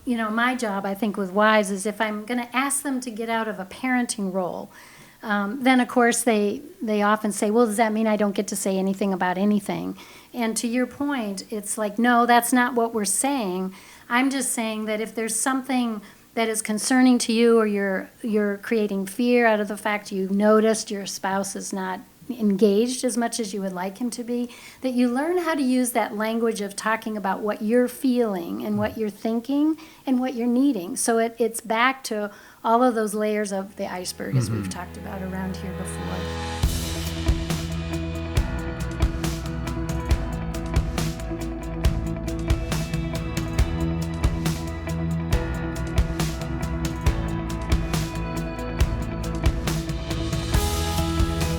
my job, I think, with wives is if I'm going to ask them to get out of a parenting role, then, of course, they often say, well, does that mean I don't get to say anything about anything? And to your point, it's like, no, that's not what we're saying. I'm just saying that if there's something that is concerning to you, or you're creating fear out of the fact you've noticed your spouse is not engaged as much as you would like him to be, that you learn how to use that language of talking about what you're feeling and what you're thinking and what you're needing. So it's back to all of those layers of the iceberg, as we've talked about around here before.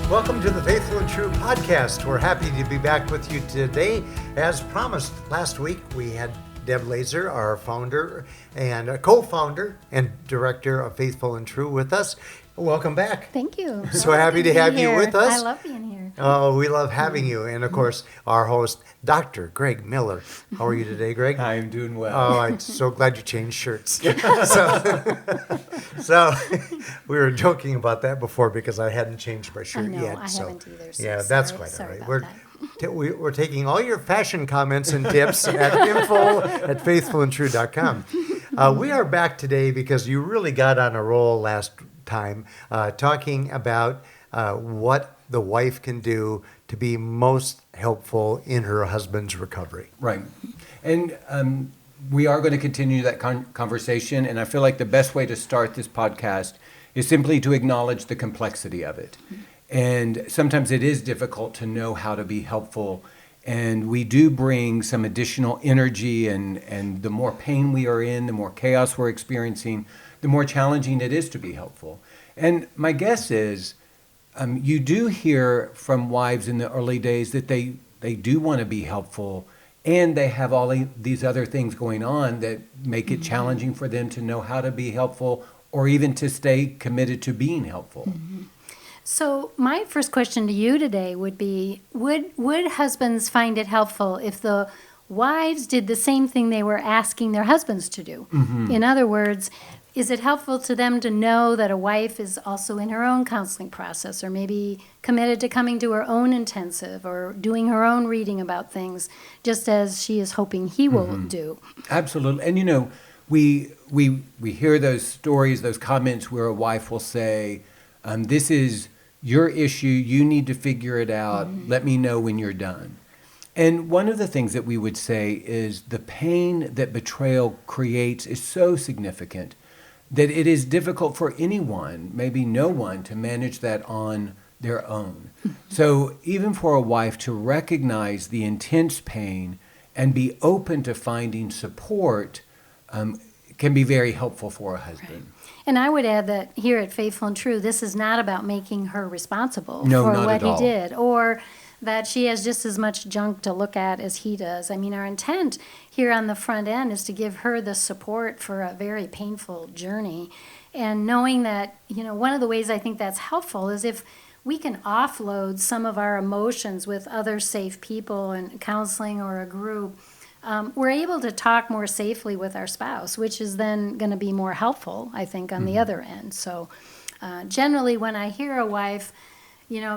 Welcome to the Faithful and True podcast. We're happy to be back with you today. As promised, last week we had Deb Laaser, our founder and co-founder and director of Faithful and True, with us. Welcome back. Thank you. So happy to have you with us. I love being here. Oh, we love having you. And of course, our host, Dr. Greg Miller. How are you today, Greg? I'm doing well. Oh, I'm so glad you changed shirts. So we were joking about that before because I hadn't changed my shirt yet. I haven't either. So yeah, that's quite all sorry right. That. We're taking all your fashion comments and tips at info@faithfulandtrue.com. We are back today because you really got on a roll last time talking about what the wife can do to be most helpful in her husband's recovery. Right. And we are going to continue that conversation. And I feel like the best way to start this podcast is simply to acknowledge the complexity of it. And sometimes it is difficult to know how to be helpful. And we do bring some additional energy, and the more pain we are in, the more chaos we're experiencing, the more challenging it is to be helpful. And my guess is you do hear from wives in the early days that they do want to be helpful, and they have all these other things going on that make it challenging for them to know how to be helpful or even to stay committed to being helpful. Mm-hmm. So my first question to you today would be, would husbands find it helpful if the wives did the same thing they were asking their husbands to do? Mm-hmm. In other words, is it helpful to them to know that a wife is also in her own counseling process, or maybe committed to coming to her own intensive or doing her own reading about things, just as she is hoping he will do? Absolutely. And we hear those stories, those comments where a wife will say, this is your issue, you need to figure it out, let me know when you're done. And one of the things that we would say is the pain that betrayal creates is so significant that it is difficult for anyone, maybe no one, to manage that on their own. So even for a wife to recognize the intense pain and be open to finding support can be very helpful for a husband. Right. And I would add that here at Faithful and True, this is not about making her responsible for what he did, or that she has just as much junk to look at as he does. I mean, our intent here on the front end is to give her the support for a very painful journey. And knowing that, one of the ways I think that's helpful is if we can offload some of our emotions with other safe people and counseling or a group, we're able to talk more safely with our spouse, which is then going to be more helpful, I think, on the other end. So generally when I hear a wife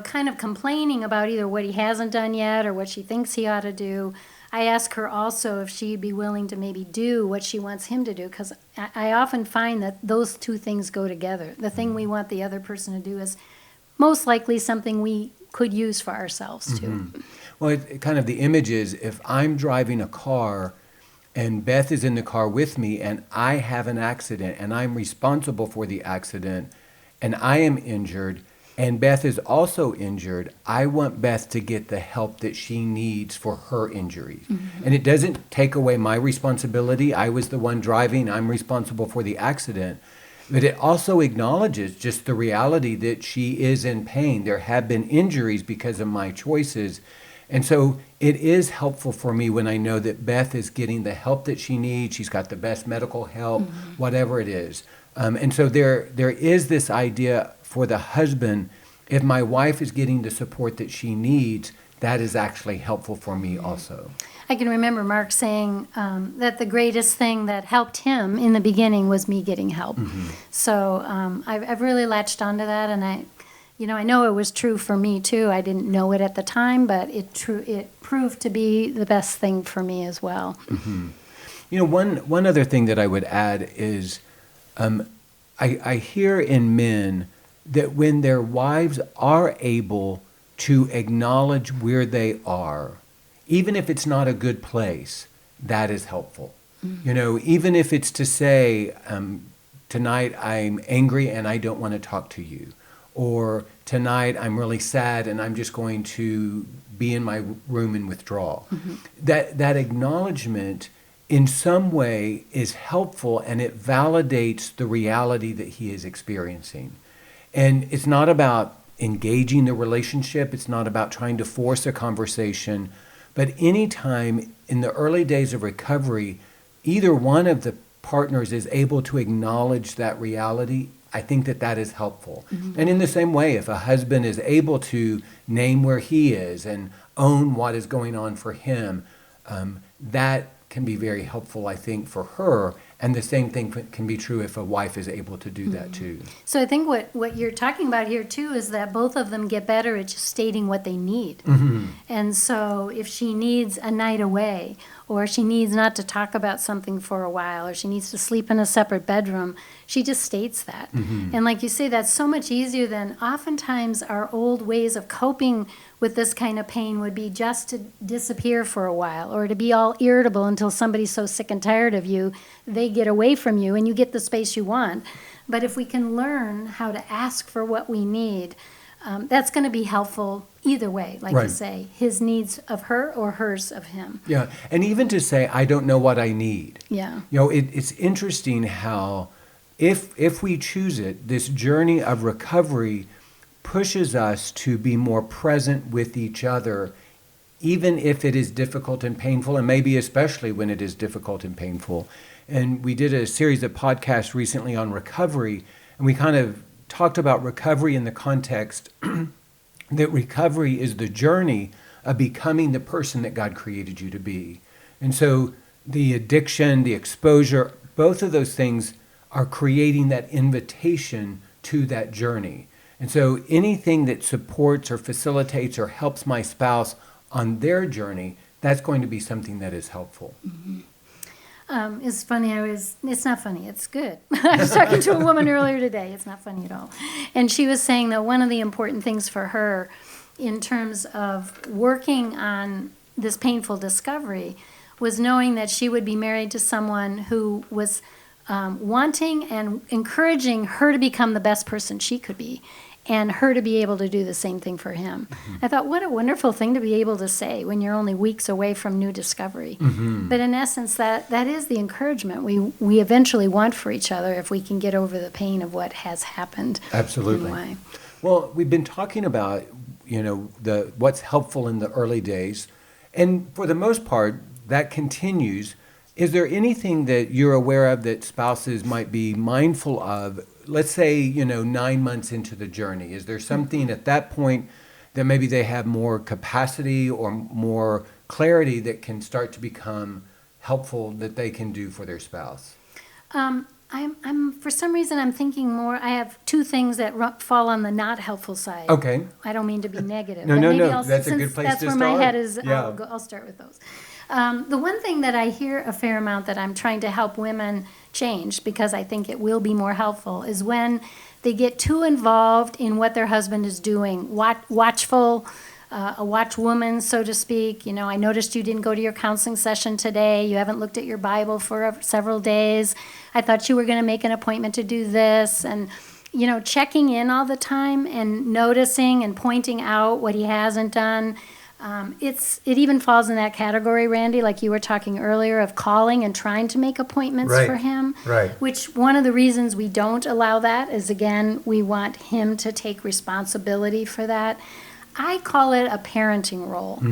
kind of complaining about either what he hasn't done yet or what she thinks he ought to do, I ask her also if she'd be willing to maybe do what she wants him to do, because I often find that those two things go together. The thing we want the other person to do is most likely something we could use for ourselves too. Well, kind of the image is, if I'm driving a car and Beth is in the car with me and I have an accident and I'm responsible for the accident and I am injured, and Beth is also injured, I want Beth to get the help that she needs for her injuries. And it doesn't take away my responsibility. I was the one driving. I'm responsible for the accident. But it also acknowledges just the reality that she is in pain. There have been injuries because of my choices. And so it is helpful for me when I know that Beth is getting the help that she needs. She's got the best medical help, whatever it is. And so there is this idea for the husband, if my wife is getting the support that she needs, that is actually helpful for me also. I can remember Mark saying that the greatest thing that helped him in the beginning was me getting help. So I've really latched onto that, and I know it was true for me too. I didn't know it at the time, but it proved to be the best thing for me as well. One other thing that I would add is I hear in men that when their wives are able to acknowledge where they are, even if it's not a good place, that is helpful. Even if it's to say, tonight I'm angry and I don't want to talk to you. Or tonight I'm really sad and I'm just going to be in my room and withdraw. That acknowledgement in some way is helpful, and it validates the reality that he is experiencing. And it's not about engaging the relationship. It's not about trying to force a conversation. But anytime in the early days of recovery, either one of the partners is able to acknowledge that reality, I think that is helpful. And in the same way, if a husband is able to name where he is and own what is going on for him, that can be very helpful, I think, for her. And the same thing can be true if a wife is able to do that too. So I think what you're talking about here too is that both of them get better at just stating what they need. And so if she needs a night away, or she needs not to talk about something for a while, or she needs to sleep in a separate bedroom, she just states that. And like you say, that's so much easier than oftentimes our old ways of coping with this kind of pain would be just to disappear for a while, or to be all irritable until somebody's so sick and tired of you, they get away from you and you get the space you want. But if we can learn how to ask for what we need, that's going to be helpful either way, like you say, his needs of her or hers of him. Yeah, and even to say, I don't know what I need. Yeah. It's interesting how if we choose it, this journey of recovery pushes us to be more present with each other, even if it is difficult and painful, and maybe especially when it is difficult and painful. And we did a series of podcasts recently on recovery, and we kind of talked about recovery in the context that recovery is the journey of becoming the person that God created you to be. And so the addiction, the exposure, both of those things are creating that invitation to that journey. And so anything that supports or facilitates or helps my spouse on their journey, that's going to be something that is helpful. It's funny, it's not funny, it's good. I was talking to a woman earlier today, it's not funny at all. And she was saying that one of the important things for her in terms of working on this painful discovery was knowing that she would be married to someone who was wanting and encouraging her to become the best person she could be, and her to be able to do the same thing for him. I thought, what a wonderful thing to be able to say when you're only weeks away from new discovery. But in essence, that is the encouragement we eventually want for each other if we can get over the pain of what has happened. Absolutely. And why. Well, we've been talking about, what's helpful in the early days, and for the most part, that continues. Is there anything that you're aware of that spouses might be mindful of, let's say, 9 months into the journey? Is there something at that point that maybe they have more capacity or more clarity that can start to become helpful that they can do for their spouse? I'm for some reason I'm thinking more. I have two things that fall on the not helpful side. Okay. I don't mean to be negative. No, but no, maybe no. That's a good place to start. That's where my head is. Yeah. I'll start with those. The one thing that I hear a fair amount that I'm trying to help women change, because I think it will be more helpful, is when they get too involved in what their husband is doing, watchful, a watchwoman, so to speak. I noticed you didn't go to your counseling session today. You haven't looked at your Bible for several days. I thought you were going to make an appointment to do this. And, checking in all the time and noticing and pointing out what he hasn't done. It even falls in that category, Randy, like you were talking earlier, of calling and trying to make appointments for him. Right. Which one of the reasons we don't allow that is, again, we want him to take responsibility for that. I call it a parenting role.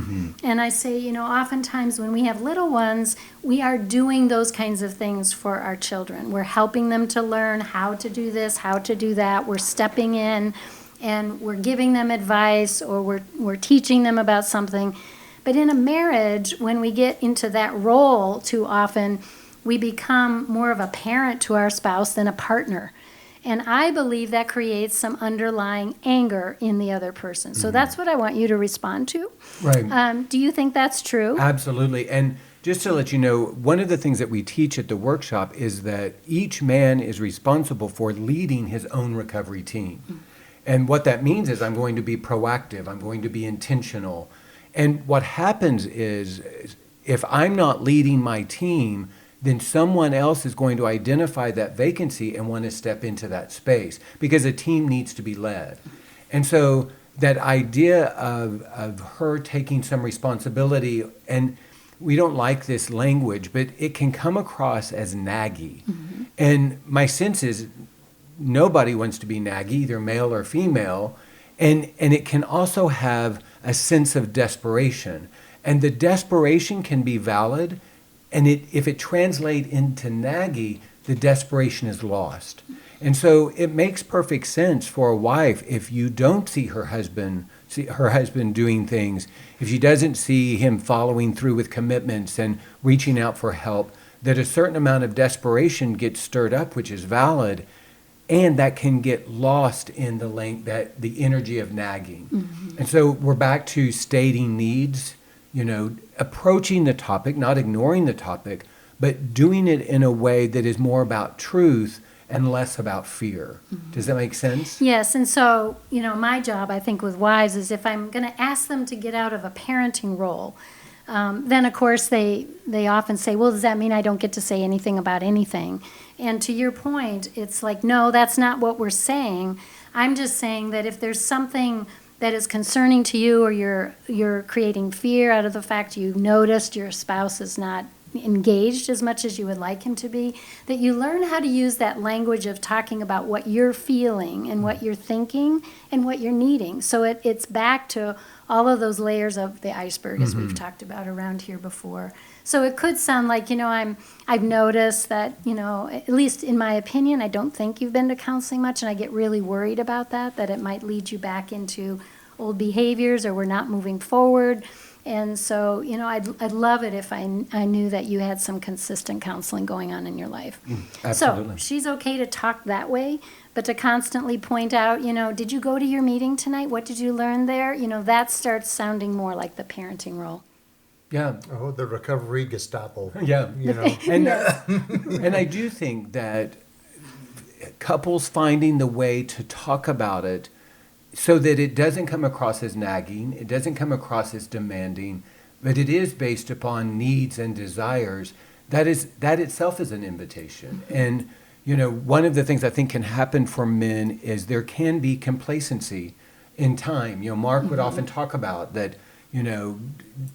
And I say, oftentimes when we have little ones, we are doing those kinds of things for our children. We're helping them to learn how to do this, how to do that. We're stepping in and we're giving them advice, or we're teaching them about something. But in a marriage, when we get into that role too often, we become more of a parent to our spouse than a partner. And I believe that creates some underlying anger in the other person. So that's what I want you to respond to. Right. Do you think that's true? Absolutely. And just to let you know, one of the things that we teach at the workshop is that each man is responsible for leading his own recovery team. And what that means is I'm going to be proactive, I'm going to be intentional. And what happens is if I'm not leading my team, then someone else is going to identify that vacancy and want to step into that space because a team needs to be led. And so that idea of her taking some responsibility, and we don't like this language, but it can come across as naggy. And my sense is nobody wants to be naggy, either male or female. And it can also have a sense of desperation. And the desperation can be valid. And if it translates into naggy, the desperation is lost. And so it makes perfect sense for a wife if you don't see her husband doing things, if she doesn't see him following through with commitments and reaching out for help, that a certain amount of desperation gets stirred up, which is valid, and that can get lost in the energy of nagging. And so we're back to stating needs, approaching the topic, not ignoring the topic, but doing it in a way that is more about truth and less about fear. Does that make sense? Yes, and so, my job, I think, with wives is if I'm going to ask them to get out of a parenting role, then, of course, they often say, well, does that mean I don't get to say anything about anything? And to your point, it's like, no, that's not what we're saying. I'm just saying that if there's something that is concerning to you or you're creating fear out of the fact you noticed your spouse is not engaged as much as you would like him to be, that you learn how to use that language of talking about what you're feeling and what you're thinking and what you're needing. So it's back to all of those layers of the iceberg as we've talked about around here before. So it could sound like, I've noticed that, at least in my opinion, I don't think you've been to counseling much, and I get really worried about that it might lead you back into old behaviors or we're not moving forward. And so, I'd love it if I knew that you had some consistent counseling going on in your life. Absolutely. So she's okay to talk that way, but to constantly point out, did you go to your meeting tonight? What did you learn there? That starts sounding more like the parenting role. Yeah. Oh, the recovery Gestapo. Yeah. And I do think that couples finding the way to talk about it so that it doesn't come across as nagging, it doesn't come across as demanding, but it is based upon needs and desires, that itself is an invitation. And, one of the things I think can happen for men is there can be complacency in time. Mark would often talk about that,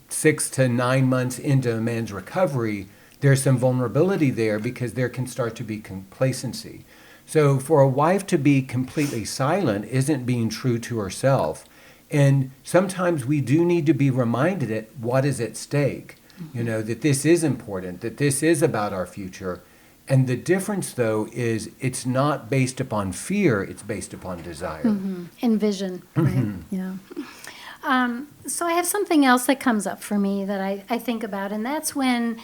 6 to 9 months into a man's recovery, there's some vulnerability there because there can start to be complacency. So for a wife to be completely silent isn't being true to herself. And sometimes we do need to be reminded that what is at stake, that this is important, that this is about our future. And the difference, though, is it's not based upon fear, it's based upon desire. And vision, right? Yeah. So I have something else that comes up for me that I think about, and that's when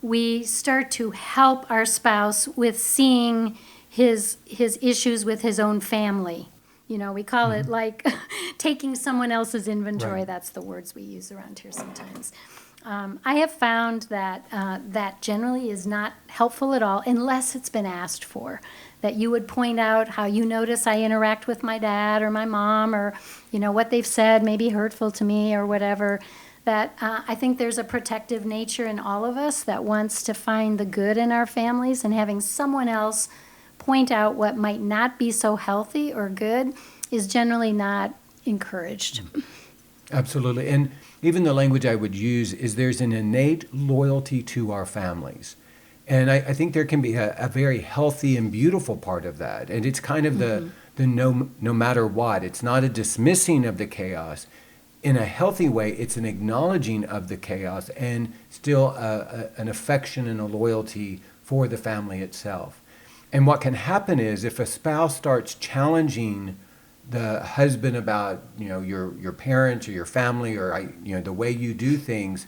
we start to help our spouse with seeing his issues with his own family. We call it like taking someone else's inventory. Right. That's the words we use around here sometimes. I have found that that generally is not helpful at all unless it's been asked for. That you would point out how you notice I interact with my dad or my mom, or what they've said may be hurtful to me or whatever. That I think there's a protective nature in all of us that wants to find the good in our families, and having someone else point out what might not be so healthy or good is generally not encouraged. Absolutely. And even the language I would use is there's an innate loyalty to our families. And I think there can be a very healthy and beautiful part of that. And it's kind of the no matter what. It's not a dismissing of the chaos. In a healthy way, it's an acknowledging of the chaos and still an affection and a loyalty for the family itself. And what can happen is if a spouse starts challenging the husband about, your parents or your family or the way you do things,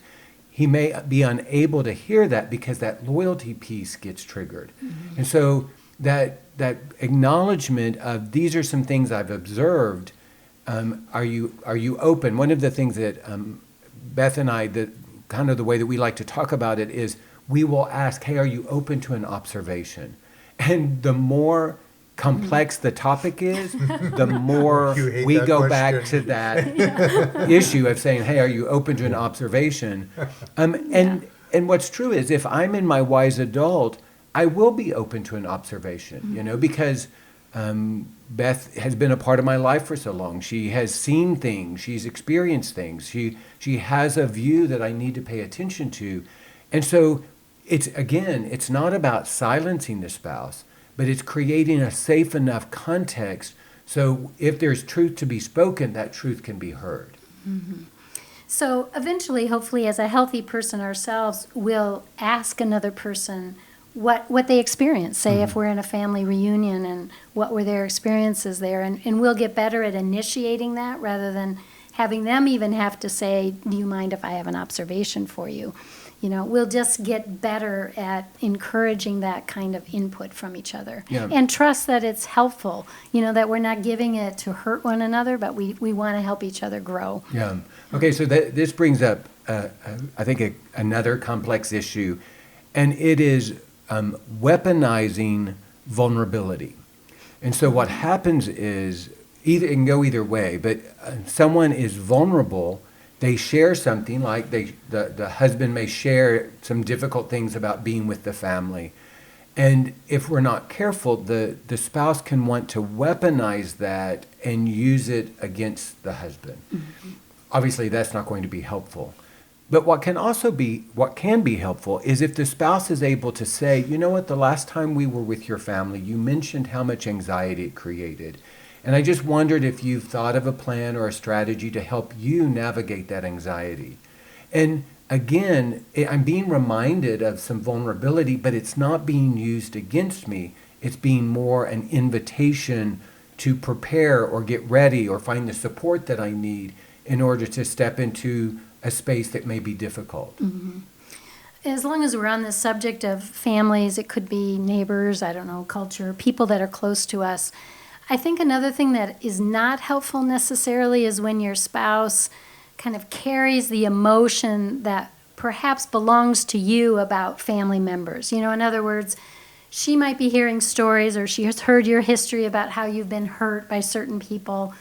he may be unable to hear that because that loyalty piece gets triggered. Mm-hmm. And so that acknowledgement of these are some things I've observed. Are you open? One of the things that Beth and I, that kind of the way that we like to talk about it is we will ask, hey, are you open to an observation? And the more complex the topic is, the more we go back to that issue of saying, hey, are you open to an observation? And what's true is if I'm in my wise adult, I will be open to an observation, because Beth has been a part of my life for so long. She has seen things, she's experienced things, she has a view that I need to pay attention to. And so it's not about silencing the spouse, but it's creating a safe enough context so if there's truth to be spoken, that truth can be heard. Mm-hmm. So eventually, hopefully, as a healthy person ourselves, we'll ask another person what they experience. Say, if we're in a family reunion, and what were their experiences there, and we'll get better at initiating that rather than having them even have to say, do you mind if I have an observation for you? We'll just get better at encouraging that kind of input from each other. Yeah. And trust that it's helpful, that we're not giving it to hurt one another, but we want to help each other grow. Yeah. Okay, so this brings up, I think, another complex issue, and it is weaponizing vulnerability. And so what happens is, it can go either way, but someone is vulnerable. They share something, like the husband may share some difficult things about being with the family. And if we're not careful, the spouse can want to weaponize that and use it against the husband. Mm-hmm. Obviously, that's not going to be helpful. But what can be helpful is if the spouse is able to say, you know what, the last time we were with your family, you mentioned how much anxiety it created. And I just wondered if you've thought of a plan or a strategy to help you navigate that anxiety. And again, I'm being reminded of some vulnerability, but it's not being used against me. It's being more an invitation to prepare or get ready or find the support that I need in order to step into a space that may be difficult. Mm-hmm. As long as we're on the subject of families, it could be neighbors, culture, people that are close to us. I think another thing that is not helpful necessarily is when your spouse kind of carries the emotion that perhaps belongs to you about family members. In other words, she might be hearing stories, or she has heard your history about how you've been hurt by certain people,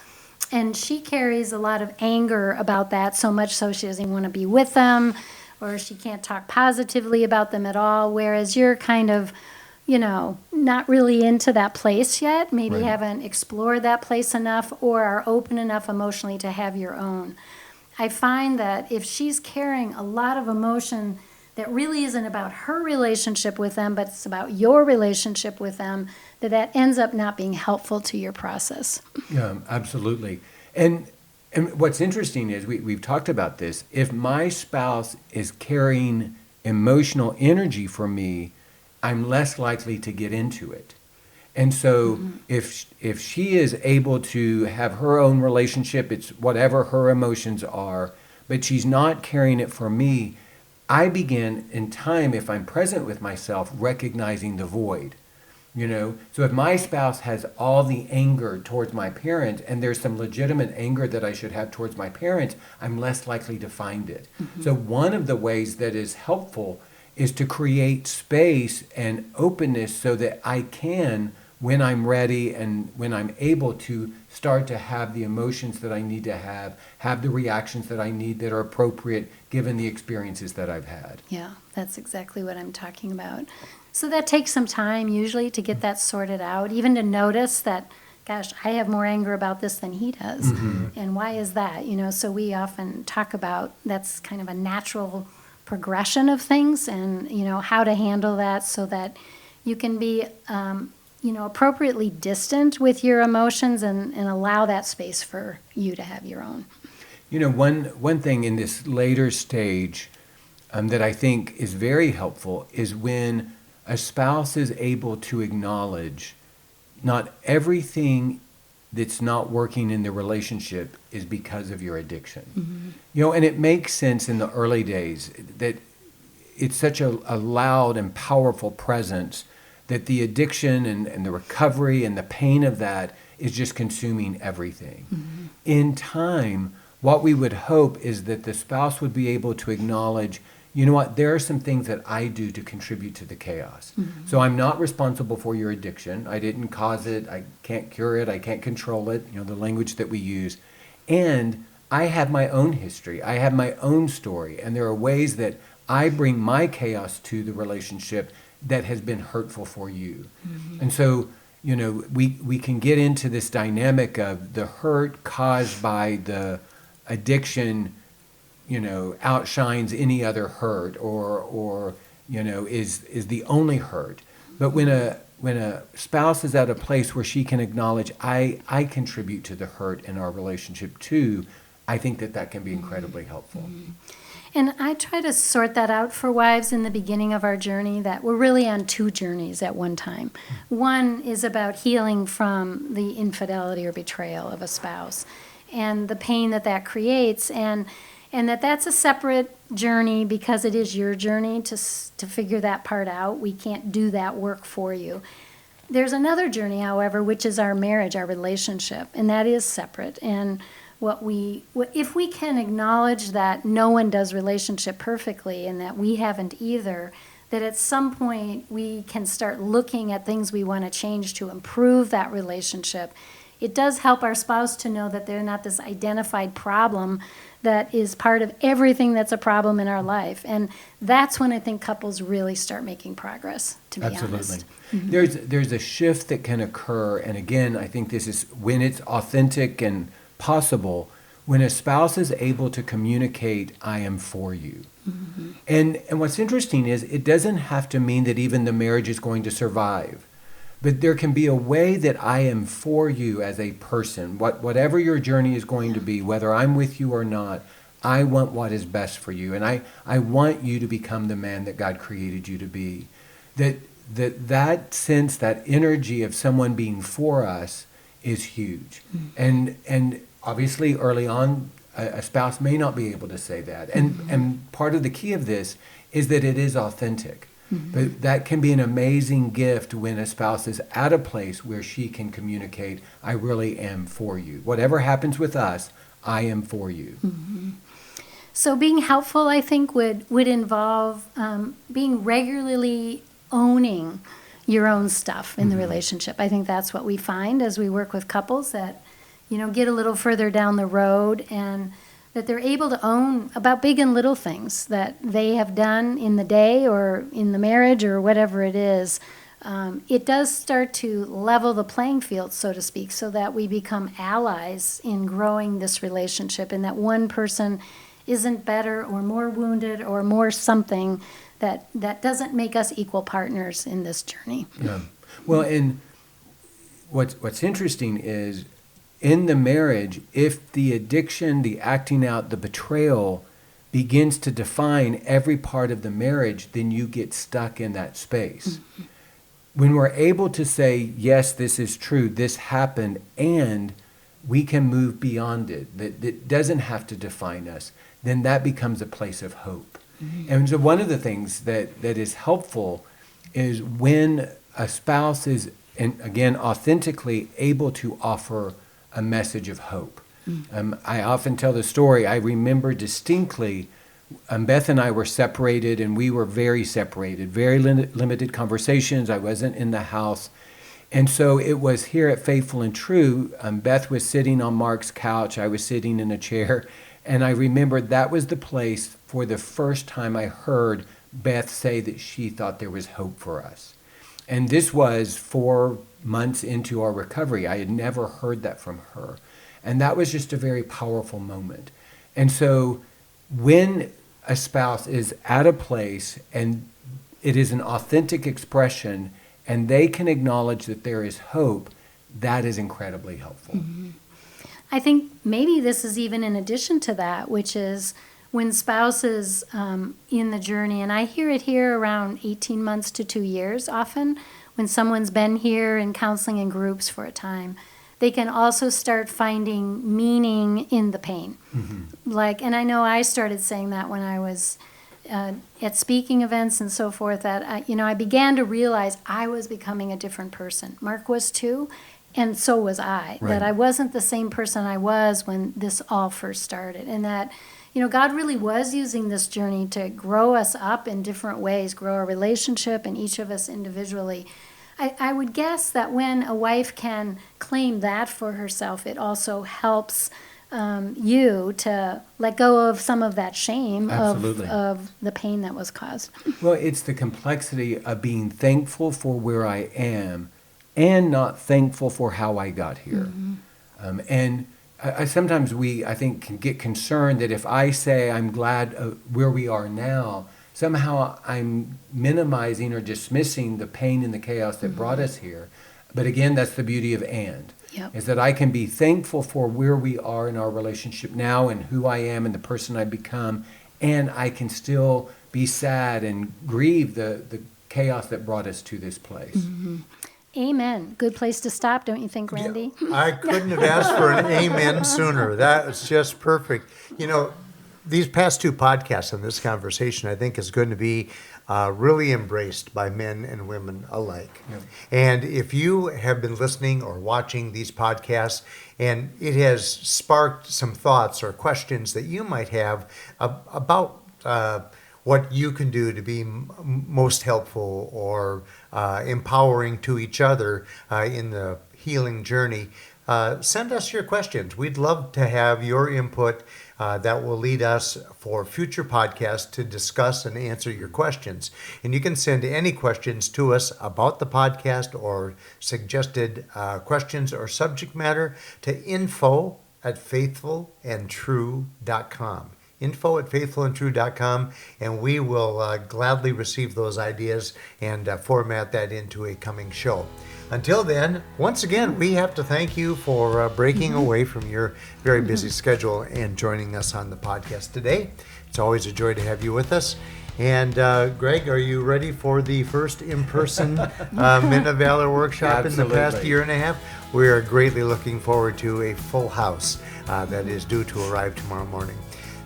and she carries a lot of anger about that, so much so she doesn't want to be with them, or she can't talk positively about them at all, whereas you're kind of not really into that place yet, maybe haven't explored that place enough, or are open enough emotionally to have your own. I find that if she's carrying a lot of emotion that really isn't about her relationship with them, but it's about your relationship with them, that ends up not being helpful to your process. Yeah, absolutely. And what's interesting is we've talked about this. If my spouse is carrying emotional energy for me, I'm less likely to get into it. And so if she is able to have her own relationship, it's whatever her emotions are, but she's not carrying it for me, I begin in time, if I'm present with myself, recognizing the void. So if my spouse has all the anger towards my parent, and there's some legitimate anger that I should have towards my parents, I'm less likely to find it. Mm-hmm. So one of the ways that is helpful is to create space and openness so that I can, when I'm ready and when I'm able to, start to have the emotions that I need to have the reactions that I need that are appropriate given the experiences that I've had. Yeah, that's exactly what I'm talking about. So that takes some time usually to get that sorted out, even to notice that, gosh, I have more anger about this than he does. Mm-hmm. And why is that? So we often talk about that's kind of a natural progression of things, and how to handle that so that you can be appropriately distant with your emotions and allow that space for you to have your own. One thing in this later stage that I think is very helpful is when a spouse is able to acknowledge not everything that's not working in the relationship is because of your addiction. And it makes sense in the early days that it's such a loud and powerful presence that the addiction and the recovery and the pain of that is just consuming everything. In time, what we would hope is that the spouse would be able to acknowledge, you know what, there are some things that I do to contribute to the chaos. So I'm not responsible for your addiction. I didn't cause it. I can't cure it. I can't control it, the language that we use. And I have my own history. I have my own story. And there are ways that I bring my chaos to the relationship that has been hurtful for you. And so, we can get into this dynamic of the hurt caused by the addiction, outshines any other hurt or is the only hurt. But when a spouse is at a place where she can acknowledge, I contribute to the hurt in our relationship too, I think that can be incredibly helpful. And I try to sort that out for wives in the beginning of our journey, that we're really on two journeys at one time. One is about healing from the infidelity or betrayal of a spouse and the pain that creates, and that's a separate journey because it is your journey to figure that part out. We can't do that work for you. There's another journey, however, which is our marriage, our relationship, and that is separate. And if we can acknowledge that no one does relationship perfectly and that we haven't either, that at some point we can start looking at things we want to change to improve that relationship. It does help our spouse to know that they're not this identified problem that is part of everything that's a problem in our life. And that's when I think couples really start making progress, to be honest. There's a shift that can occur, and again, I think this is when it's authentic and possible, when a spouse is able to communicate, I am for you. And what's interesting is it doesn't have to mean that even the marriage is going to survive. But there can be a way that I am for you as a person. Whatever your journey is going to be, whether I'm with you or not, I want what is best for you. And I want you to become the man that God created you to be. That sense, that energy of someone being for us is huge. And obviously early on, a spouse may not be able to say that. And part of the key of this is that it is authentic. But that can be an amazing gift when a spouse is at a place where she can communicate, I really am for you. Whatever happens with us, I am for you. So being helpful, I think, would involve being regularly owning your own stuff in the relationship. I think that's what we find as we work with couples that, get a little further down the road, and that they're able to own about big and little things that they have done in the day or in the marriage or whatever it is. It does start to level the playing field, so to speak, so that we become allies in growing this relationship, and that one person isn't better or more wounded or more something that doesn't make us equal partners in this journey. Yeah. Well, and what's interesting is in the marriage, if the addiction, the acting out, the betrayal begins to define every part of the marriage, then you get stuck in that space. When we're able to say, yes, this is true, this happened, and we can move beyond it, that it doesn't have to define us, then that becomes a place of hope. And so one of the things that is helpful is when a spouse is, and again, authentically able to offer a message of hope. I often tell the story, I remember distinctly, Beth and I were separated, and we were very separated, very limited conversations. I wasn't in the house. And so it was here at Faithful and True, Beth was sitting on Mark's couch, I was sitting in a chair, and I remember that was the place for the first time I heard Beth say that she thought there was hope for us. And this was 4 months into our recovery. I had never heard that from her. And that was just a very powerful moment. And so when a spouse is at a place and it is an authentic expression and they can acknowledge that there is hope, that is incredibly helpful. I think maybe this is even in addition to that, which is when spouses in the journey, and I hear it here around 18 months to 2 years often, when someone's been here in counseling and groups for a time, they can also start finding meaning in the pain. Like, and I know I started saying that when I was at speaking events and so forth, that I began to realize I was becoming a different person. Mark was too, and so was I. Right. That I wasn't the same person I was when this all first started, and that God really was using this journey to grow us up in different ways, grow our relationship, and each of us individually. I would guess that when a wife can claim that for herself, it also helps you to let go of some of that shame Absolutely. of the pain that was caused. Well, it's the complexity of being thankful for where I am and not thankful for how I got here. And I sometimes I think, can get concerned that if I say I'm glad where we are now, somehow I'm minimizing or dismissing the pain and the chaos that brought us here. But again, that's the beauty of Yep. is that I can be thankful for where we are in our relationship now and who I am and the person I become, and I can still be sad and grieve the chaos that brought us to this place. Amen. Good place to stop, don't you think, Randy? I couldn't have asked for an amen sooner. That was just perfect. These past two podcasts and this conversation, I think, is going to be really embraced by men and women alike. Yeah. And if you have been listening or watching these podcasts and it has sparked some thoughts or questions that you might have about what you can do to be most helpful or empowering to each other in the healing journey, send us your questions. We'd love to have your input. That will lead us for future podcasts to discuss and answer your questions. And you can send any questions to us about the podcast or suggested questions or subject matter to info@faithfulandtrue.com. info@faithfulandtrue.com, and we will gladly receive those ideas and format that into a coming show. Until then, once again, we have to thank you for breaking away from your very busy schedule and joining us on the podcast today. It's always a joy to have you with us. And Greg, are you ready for the first in-person Men of Valor workshop in the past Absolutely. year and a half? We are greatly looking forward to a full house that is due to arrive tomorrow morning.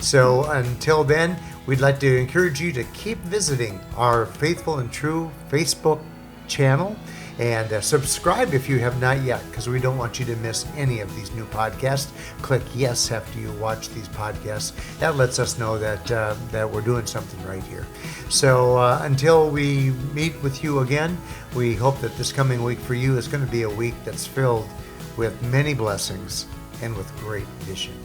So until then, we'd like to encourage you to keep visiting our Faithful and True Facebook channel and subscribe if you have not yet, because we don't want you to miss any of these new podcasts. Click yes after you watch these podcasts. That lets us know that we're doing something right here. So until we meet with you again, we hope that this coming week for you is going to be a week that's filled with many blessings and with great vision.